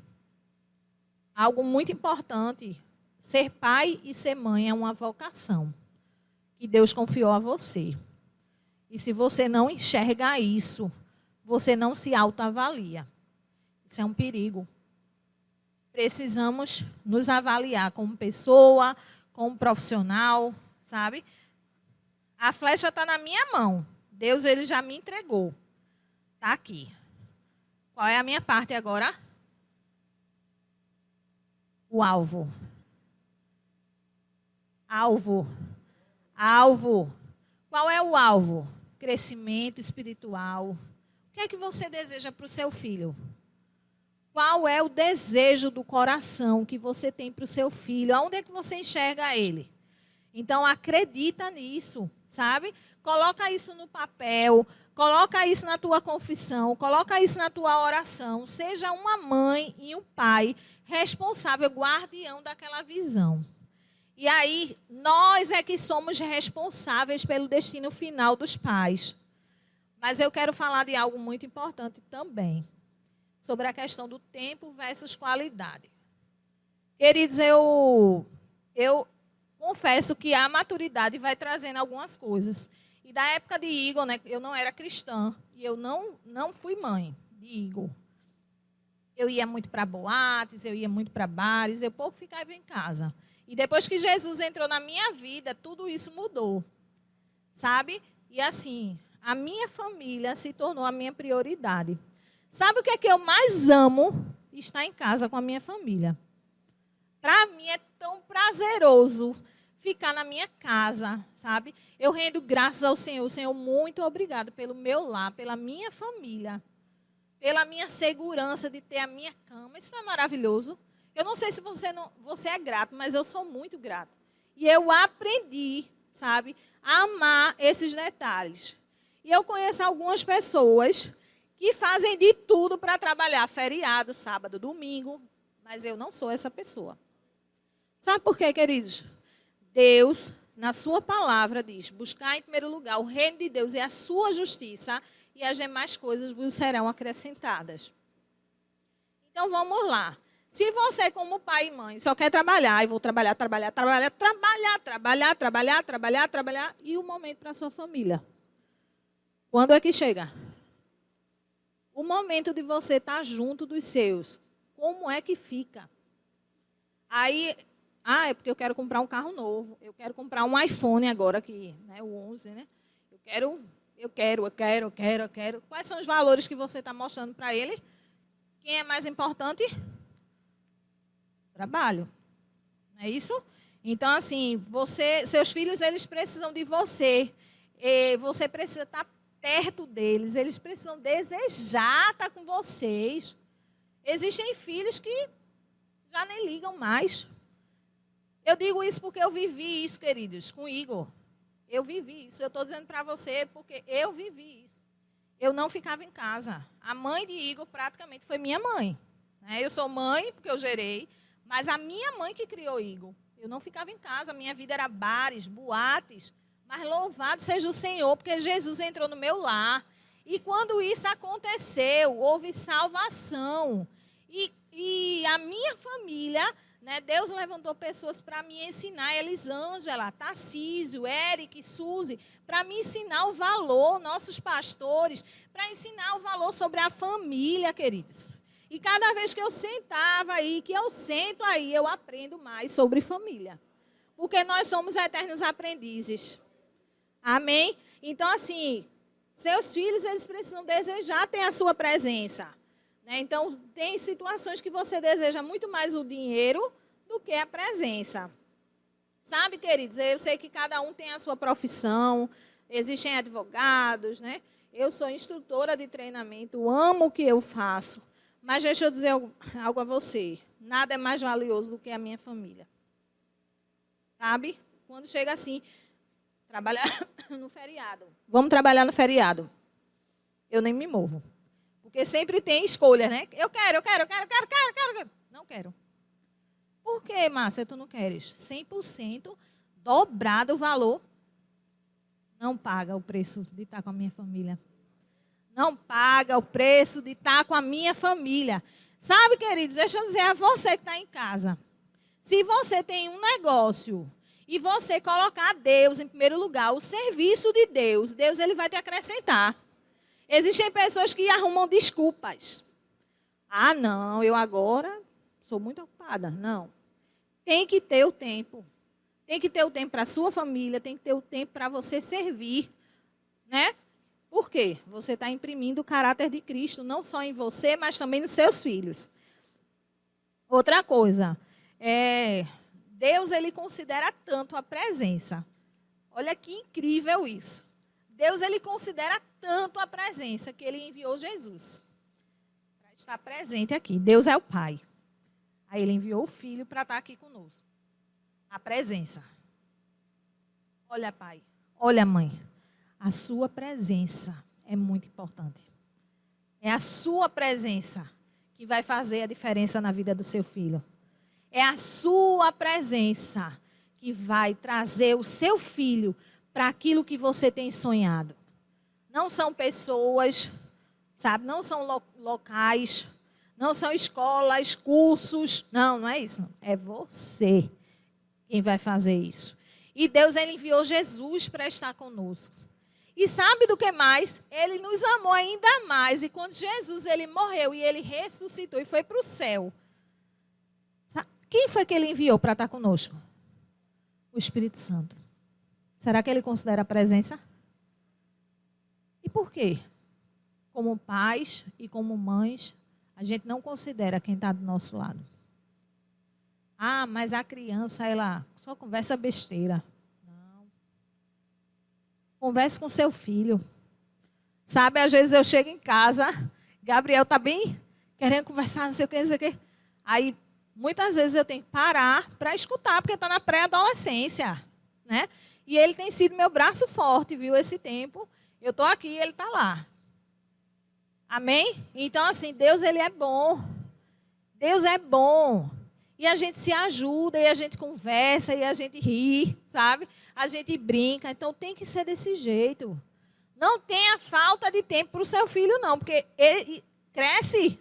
algo muito importante, ser pai e ser mãe é uma vocação que Deus confiou a você. E se você não enxerga isso, você não se autoavalia. Isso é um perigo. Precisamos nos avaliar como pessoa, como profissional, sabe? A flecha está na minha mão. Deus, ele já me entregou. Está aqui. Qual é a minha parte agora? O alvo. Alvo. Alvo. Qual é o alvo? Crescimento espiritual. O que é que você deseja para o seu filho? Qual é o desejo do coração que você tem para o seu filho? Aonde é que você enxerga ele? Então, acredita nisso, sabe? Coloca isso no papel, coloca isso na tua confissão, coloca isso na tua oração. Seja uma mãe e um pai responsável, guardião daquela visão. E aí, nós é que somos responsáveis pelo destino final dos pais. Mas eu quero falar de algo muito importante também, sobre a questão do tempo versus qualidade. Queridos, eu confesso que a maturidade vai trazendo algumas coisas. E da época de Igor, né, eu não era cristã, e eu não fui mãe de Igor. Eu ia muito para boates, eu ia muito para bares, eu pouco ficava em casa. E depois que Jesus entrou na minha vida, tudo isso mudou, sabe? E assim, a minha família se tornou a minha prioridade. Sabe o que é que eu mais amo? Estar em casa com a minha família. Para mim é tão prazeroso ficar na minha casa, sabe? Eu rendo graças ao Senhor. Senhor, muito obrigado pelo meu lar, pela minha família, pela minha segurança de ter a minha cama. Isso não é maravilhoso? Eu não sei se você é grato, mas eu sou muito grato. E eu aprendi, sabe, a amar esses detalhes. E eu conheço algumas pessoas que fazem de tudo para trabalhar feriado, sábado, domingo, mas eu não sou essa pessoa. Sabe por quê, queridos? Deus, na sua palavra, diz: buscar em primeiro lugar o reino de Deus e a sua justiça, e as demais coisas vos serão acrescentadas. Então, vamos lá. Se você, como pai e mãe, só quer trabalhar, e vou trabalhar, e o momento para a sua família? Quando é que chega? O momento de você estar junto dos seus, como é que fica? Aí, é porque eu quero comprar um carro novo, eu quero comprar um iPhone agora, aqui, né, o 11, né? Eu quero. Quais são os valores que você está mostrando para ele? Quem é mais importante? Trabalho. Não é isso? Então, assim, seus filhos, eles precisam de você. Você precisa estar perto deles. Eles precisam desejar estar com vocês. Existem filhos que já nem ligam mais. Eu digo isso porque eu vivi isso, queridos, com Igor. Eu vivi isso. Eu estou dizendo para você porque eu vivi isso. Eu não ficava em casa. A mãe de Igor praticamente foi minha mãe. Eu sou mãe porque eu gerei, mas a minha mãe que criou Igor. Eu não ficava em casa. A minha vida era bares, boates. Mas louvado seja o Senhor, porque Jesus entrou no meu lar. E quando isso aconteceu, houve salvação. E a minha família, né, Deus levantou pessoas para me ensinar, Elisângela, Tarcísio, Eric, Suzy, para me ensinar o valor, nossos pastores, para ensinar o valor sobre a família, queridos. E cada vez que eu sentava aí, que eu sento aí, eu aprendo mais sobre família. Porque nós somos eternos aprendizes. Amém? Então, assim, seus filhos, eles precisam desejar ter a sua presença. Então, tem situações que você deseja muito mais o dinheiro do que a presença. Sabe, queridos, eu sei que cada um tem a sua profissão, existem advogados, né? Eu sou instrutora de treinamento, amo o que eu faço, mas deixa eu dizer algo a você. Nada é mais valioso do que a minha família. Sabe? Quando chega assim, trabalhar no feriado. Vamos trabalhar no feriado. Eu nem me movo. Porque sempre tem escolha, né? Eu quero. Não quero. Por que, Márcia, tu não queres? 100% dobrado o valor. Não paga o preço de estar com a minha família. Não paga o preço de estar com a minha família. Sabe, queridos, deixa eu dizer a você que está em casa. Se você tem um negócio e você colocar Deus em primeiro lugar, o serviço de Deus, Deus ele vai te acrescentar. Existem pessoas que arrumam desculpas. Ah, não, eu agora sou muito ocupada. Não. Tem que ter o tempo. Tem que ter o tempo para a sua família, tem que ter o tempo para você servir. Né? Por quê? Você está imprimindo o caráter de Cristo, não só em você, mas também nos seus filhos. Outra coisa, Deus ele considera tanto a presença. Olha que incrível isso. Deus ele considera tanto a presença que ele enviou Jesus para estar presente aqui. Deus é o Pai. Aí ele enviou o Filho para estar aqui conosco. A presença. Olha, Pai. Olha, Mãe. A sua presença é muito importante. É a sua presença que vai fazer a diferença na vida do seu filho. É a sua presença que vai trazer o seu filho para aquilo que você tem sonhado. Não são pessoas, sabe? Não são locais, não são escolas, cursos. Não é isso. É você quem vai fazer isso. E Deus ele enviou Jesus para estar conosco. E sabe do que mais? Ele nos amou ainda mais. E quando Jesus ele morreu e ele ressuscitou e foi para o céu, quem foi que ele enviou para estar conosco? O Espírito Santo. Será que ele considera a presença? E por quê? Como pais e como mães, a gente não considera quem está do nosso lado. Ah, mas a criança, ela só conversa besteira. Não. Converse com seu filho. Sabe, às vezes eu chego em casa, Gabriel está bem querendo conversar, não sei o quê, não sei o quê. Aí, muitas vezes eu tenho que parar para escutar, porque está na pré-adolescência, né? E ele tem sido meu braço forte, viu, esse tempo. Eu estou aqui e ele está lá. Amém? Então, assim, Deus, ele é bom. Deus é bom. E a gente se ajuda, e a gente conversa, e a gente ri, sabe? A gente brinca. Então, tem que ser desse jeito. Não tenha falta de tempo para o seu filho, não. Porque ele cresce,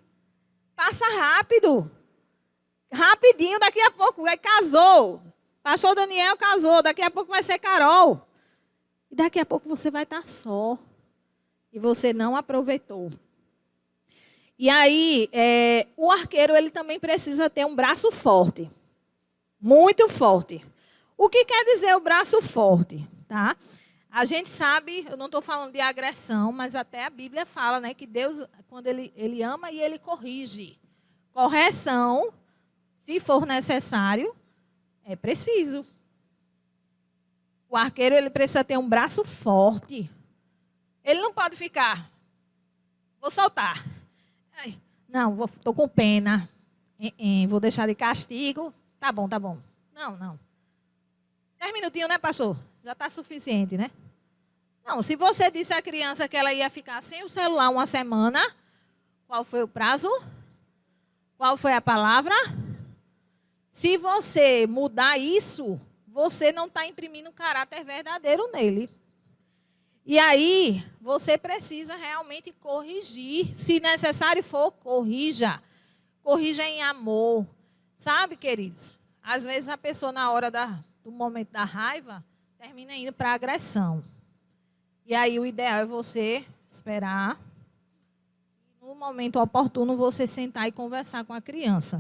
passa rápido. Rapidinho, daqui a pouco, aí casou. Pastor Daniel casou, daqui a pouco vai ser Carol. E daqui a pouco você vai estar só. E você não aproveitou. E aí, o arqueiro ele também precisa ter um braço forte. Muito forte. O que quer dizer o braço forte? Tá? A gente sabe, eu não estou falando de agressão, mas até a Bíblia fala, né, que Deus, quando ele ama e ele corrige. Correção, se for necessário, é preciso. O arqueiro ele precisa ter um braço forte. Ele não pode ficar, vou soltar. Não, estou com pena. Vou deixar de castigo. Tá bom. Não. 10 minutinhos, né, pastor? Já está suficiente, né? Não, se você disse à criança que ela ia ficar sem o celular uma semana, qual foi o prazo? Qual foi a palavra? Se você mudar isso, você não está imprimindo um caráter verdadeiro nele. E aí, você precisa realmente corrigir. Se necessário for, corrija. Corrija em amor. Sabe, queridos? Às vezes a pessoa, na hora do momento da raiva, termina indo para a agressão. E aí, o ideal é você esperar. No momento oportuno, você sentar e conversar com a criança.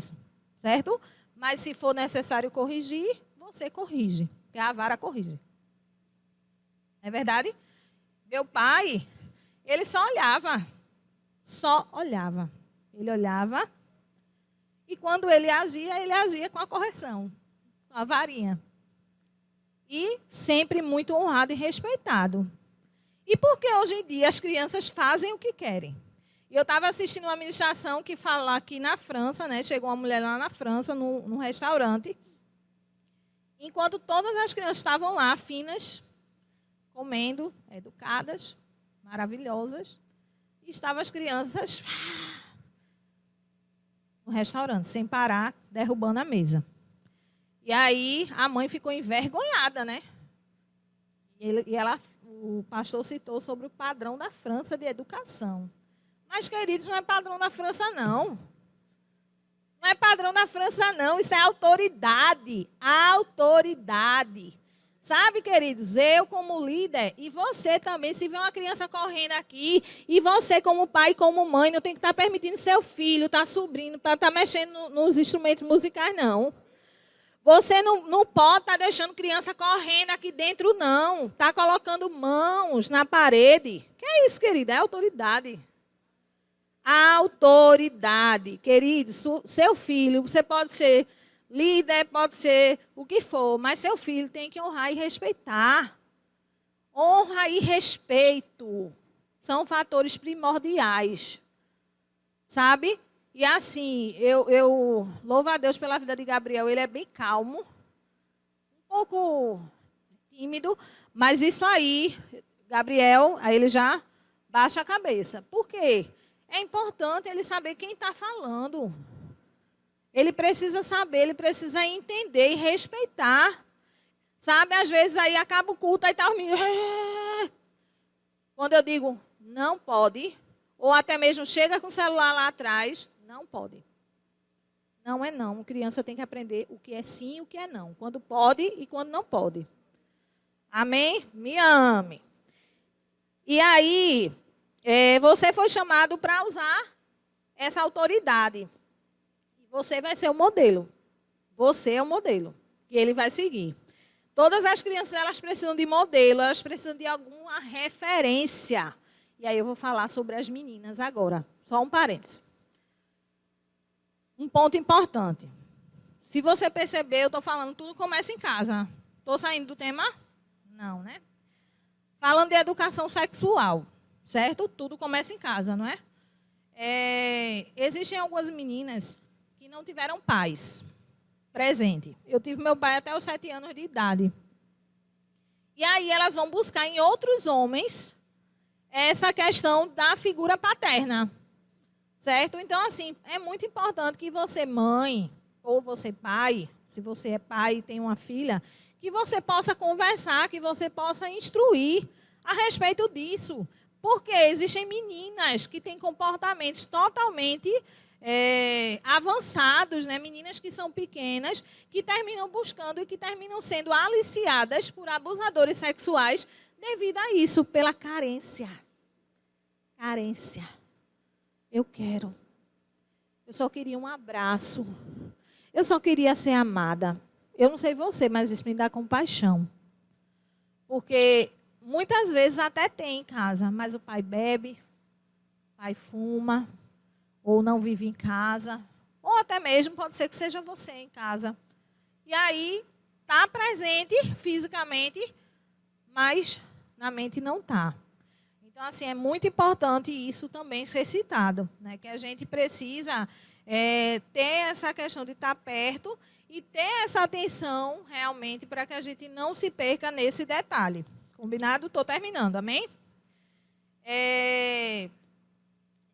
Certo? Mas se for necessário corrigir, você corrige. Porque a vara corrige. É verdade? Meu pai, ele só olhava. Ele olhava. E quando ele agia com a correção, com a varinha. E sempre muito honrado e respeitado. E por que hoje em dia as crianças fazem o que querem? E eu estava assistindo uma ministração que fala aqui na França, né? Chegou uma mulher lá na França, num restaurante. Enquanto todas as crianças estavam lá, finas, comendo, educadas, maravilhosas. E estavam as crianças no restaurante, sem parar, derrubando a mesa. E aí a mãe ficou envergonhada, né? O pastor citou sobre o padrão da França de educação. Mas, queridos, não é padrão da França, não. Não é padrão da França, não. Isso é autoridade. Autoridade. Sabe, queridos, eu como líder, e você também, se vê uma criança correndo aqui, e você como pai e como mãe, não tem que estar permitindo seu filho, estar subindo, para estar mexendo nos instrumentos musicais, não. Você não pode estar deixando criança correndo aqui dentro, não. Está colocando mãos na parede. Que é isso, querida? É autoridade. Autoridade. Querido, seu filho, você pode ser líder, pode ser o que for, mas seu filho tem que honrar e respeitar. Honra e respeito são fatores primordiais. Sabe? E assim, eu louvo a Deus pela vida de Gabriel. Ele é bem calmo, um pouco tímido, mas isso aí, Gabriel, aí ele já baixa a cabeça. Por quê? É importante ele saber quem está falando. Ele precisa saber, ele precisa entender e respeitar. Sabe, às vezes aí acaba o culto, aí está os meninos. Quando eu digo não pode, ou até mesmo chega com o celular lá atrás, não pode. Não é não. Criança tem que aprender o que é sim e o que é não. Quando pode e quando não pode. Amém? Me ame. E aí, você foi chamado para usar essa autoridade. Você vai ser o modelo. Você é o modelo que ele vai seguir. Todas as crianças, elas precisam de modelo, elas precisam de alguma referência. E aí eu vou falar sobre as meninas agora. Só um parênteses. Um ponto importante. Se você perceber, eu estou falando, tudo começa em casa. Estou saindo do tema? Não, né? Falando de educação sexual, certo? Tudo começa em casa, não é? Existem algumas meninas que não tiveram pais presente. Eu tive meu pai até os 7 anos de idade. E aí elas vão buscar em outros homens essa questão da figura paterna. Certo? Então, assim, é muito importante que você, mãe, ou você, pai, se você é pai e tem uma filha, que você possa conversar, que você possa instruir a respeito disso. Porque existem meninas que têm comportamentos totalmente avançados, né? Meninas que são pequenas, que terminam buscando e que terminam sendo aliciadas por abusadores sexuais devido a isso, pela carência. Carência. Eu quero. Eu só queria um abraço. Eu só queria ser amada. Eu não sei você, mas isso me dá compaixão. Porque muitas vezes até tem em casa, mas o pai bebe, o pai fuma, ou não vive em casa, ou até mesmo pode ser que seja você em casa. E aí está presente fisicamente, mas na mente não está. Então, assim, é muito importante isso também ser citado, né? Que a gente precisa ter essa questão de estar perto e ter essa atenção realmente para que a gente não se perca nesse detalhe. Combinado? Estou terminando, amém?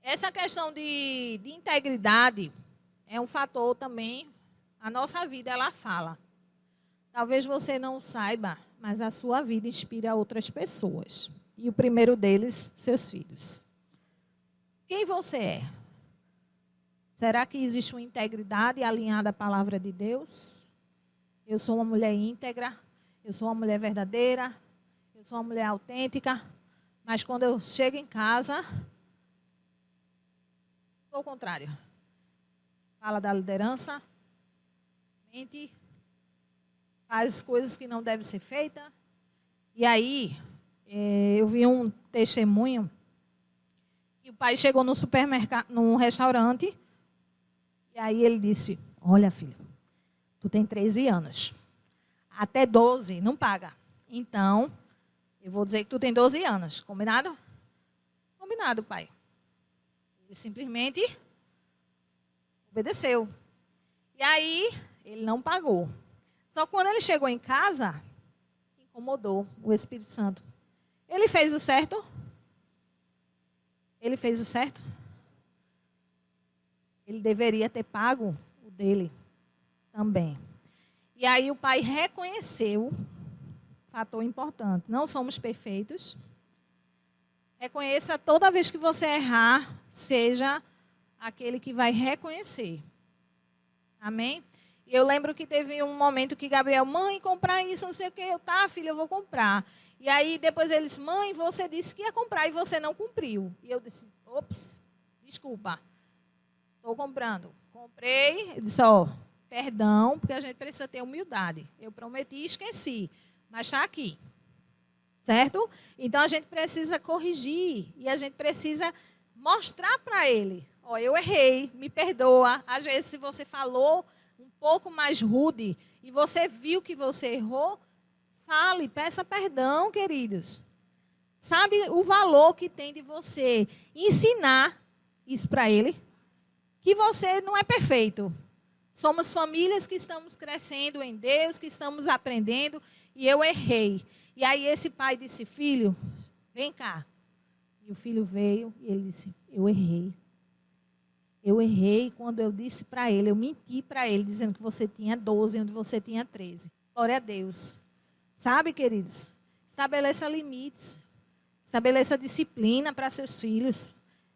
Essa questão de integridade é um fator também, a nossa vida, ela fala. Talvez você não saiba, mas a sua vida inspira outras pessoas. E o primeiro deles, seus filhos. Quem você é? Será que existe uma integridade alinhada à palavra de Deus? Eu sou uma mulher íntegra, eu sou uma mulher verdadeira, eu sou uma mulher autêntica, mas quando eu chego em casa, sou o contrário. Fala da liderança, mente, faz coisas que não devem ser feitas. E aí, eu vi um testemunho que o pai chegou no supermercado, num restaurante, e aí ele disse: olha, filho, tu tem 13 anos, até 12 não paga. Então, eu vou dizer que tu tem 12 anos, combinado? Combinado, pai. Ele simplesmente obedeceu. E aí, ele não pagou. Só que quando ele chegou em casa, incomodou o Espírito Santo. Ele fez o certo? Ele fez o certo? Ele deveria ter pago o dele também. E aí o pai reconheceu, fator importante, não somos perfeitos. Reconheça toda vez que você errar, seja aquele que vai reconhecer. Amém? E eu lembro que teve um momento que Gabriel, mãe, comprar isso, não sei o quê. Eu, tá, filha, eu vou comprar. E aí depois ele disse, mãe, você disse que ia comprar e você não cumpriu. E eu disse, ops, desculpa, estou comprando. Comprei, eu disse, perdão, porque a gente precisa ter humildade. Eu prometi e esqueci, mas está aqui. Certo? Então a gente precisa corrigir e a gente precisa mostrar para ele, eu errei, me perdoa. Às vezes se você falou um pouco mais rude e você viu que você errou, fale, peça perdão, queridos. Sabe o valor que tem de você ensinar isso para ele? Que você não é perfeito. Somos famílias que estamos crescendo em Deus, que estamos aprendendo, e eu errei. E aí esse pai disse, filho, vem cá. E o filho veio e ele disse, eu errei. Eu errei quando eu disse para ele, eu menti para ele, dizendo que você tinha 12, onde você tinha 13. Glória a Deus. Sabe, queridos? Estabeleça limites. Estabeleça disciplina para seus filhos.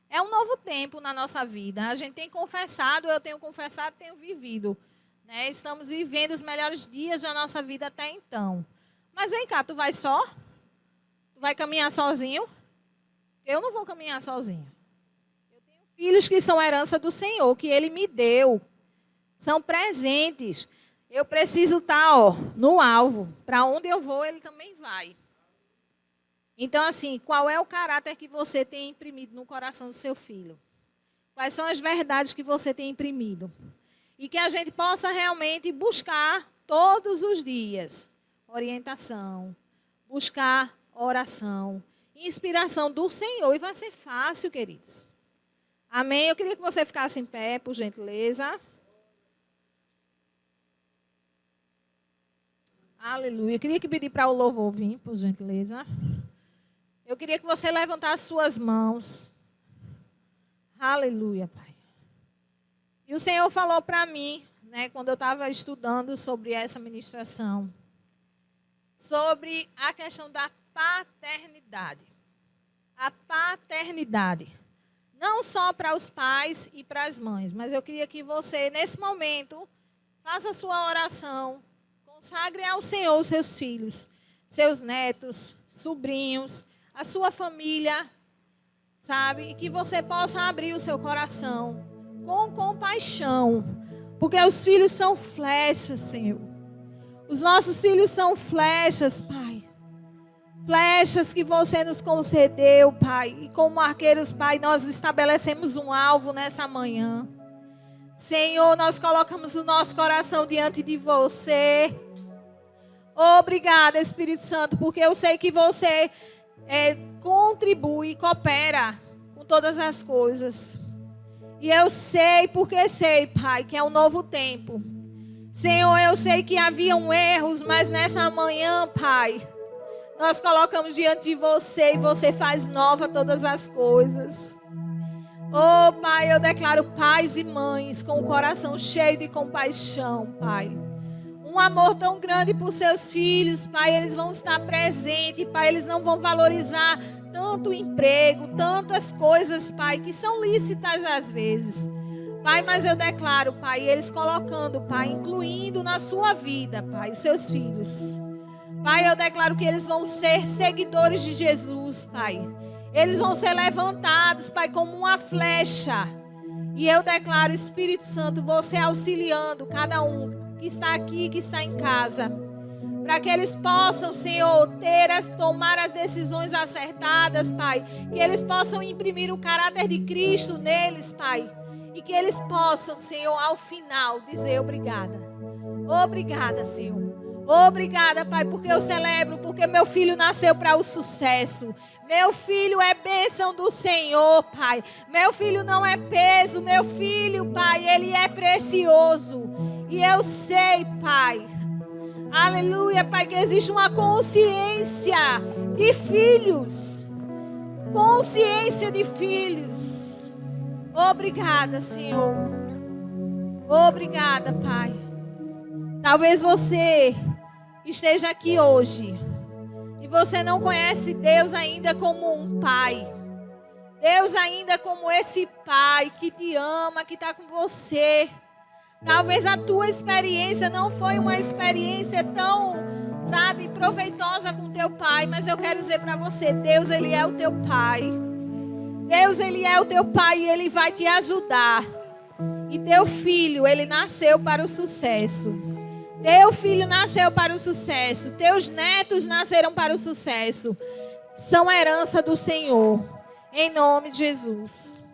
É um novo tempo na nossa vida. A gente tem confessado, eu tenho confessado, tenho vivido. Né? Estamos vivendo os melhores dias da nossa vida até então. Mas vem cá, tu vai só? Tu vai caminhar sozinho? Eu não vou caminhar sozinho. Eu tenho filhos que são herança do Senhor, que Ele me deu. São presentes. Eu preciso estar no alvo. Para onde eu vou, Ele também vai. Então, assim, qual é o caráter que você tem imprimido no coração do seu filho? Quais são as verdades que você tem imprimido? E que a gente possa realmente buscar todos os dias orientação, buscar oração, inspiração do Senhor. E vai ser fácil, queridos. Amém? Eu queria que você ficasse em pé, por gentileza. Aleluia. Eu queria que pedir para o louvor vir, por gentileza. Eu queria que você levantasse suas mãos. Aleluia, Pai. E o Senhor falou para mim, né, quando eu estava estudando sobre essa ministração, sobre a questão da paternidade. A paternidade. Não só para os pais e para as mães, mas eu queria que você, nesse momento, faça a sua oração, consagre ao Senhor os seus filhos, seus netos, sobrinhos, a sua família, sabe? E que você possa abrir o seu coração com compaixão, porque os filhos são flechas, Senhor. Os nossos filhos são flechas, Pai. Flechas que você nos concedeu, Pai. E como arqueiros, Pai, nós estabelecemos um alvo nessa manhã. Senhor, nós colocamos o nosso coração diante de você. Obrigada, Espírito Santo, porque eu sei que você contribui e coopera com todas as coisas. E eu sei, porque sei, Pai, que é um novo tempo. Senhor, eu sei que haviam erros, mas nessa manhã, Pai, nós colocamos diante de você e você faz nova todas as coisas. Oh, Pai, eu declaro pais e mães com o coração cheio de compaixão, Pai. Um amor tão grande por seus filhos, Pai, eles vão estar presentes, Pai, eles não vão valorizar tanto o emprego, tantas coisas, Pai, que são lícitas às vezes. Pai, mas eu declaro, Pai, eles colocando, Pai, incluindo na sua vida, Pai, os seus filhos. Pai, eu declaro que eles vão ser seguidores de Jesus, Pai. Eles vão ser levantados, Pai, como uma flecha. E eu declaro, Espírito Santo, você auxiliando cada um que está aqui, que está em casa, para que eles possam, Senhor, tomar as decisões acertadas, Pai. Que eles possam imprimir o caráter de Cristo neles, Pai. E que eles possam, Senhor, ao final dizer obrigada. Obrigada, Senhor. Obrigada, Pai, porque eu celebro, porque meu filho nasceu para o sucesso. Meu filho é bênção do Senhor, Pai. Meu filho não é peso, meu filho, Pai, ele é precioso. E eu sei, Pai, aleluia, Pai, que existe uma consciência de filhos. Consciência de filhos. Obrigada, Senhor. Obrigada, Pai. Talvez você esteja aqui hoje e você não conhece Deus ainda como um Pai. Deus ainda como esse Pai que te ama, que está com você. Talvez a tua experiência não foi uma experiência tão, proveitosa com teu pai, mas eu quero dizer para você, Deus, Ele é o teu Pai. Deus, Ele é o teu Pai e Ele vai te ajudar. E teu filho, ele nasceu para o sucesso. Teu filho nasceu para o sucesso. Teus netos nasceram para o sucesso. São herança do Senhor. Em nome de Jesus.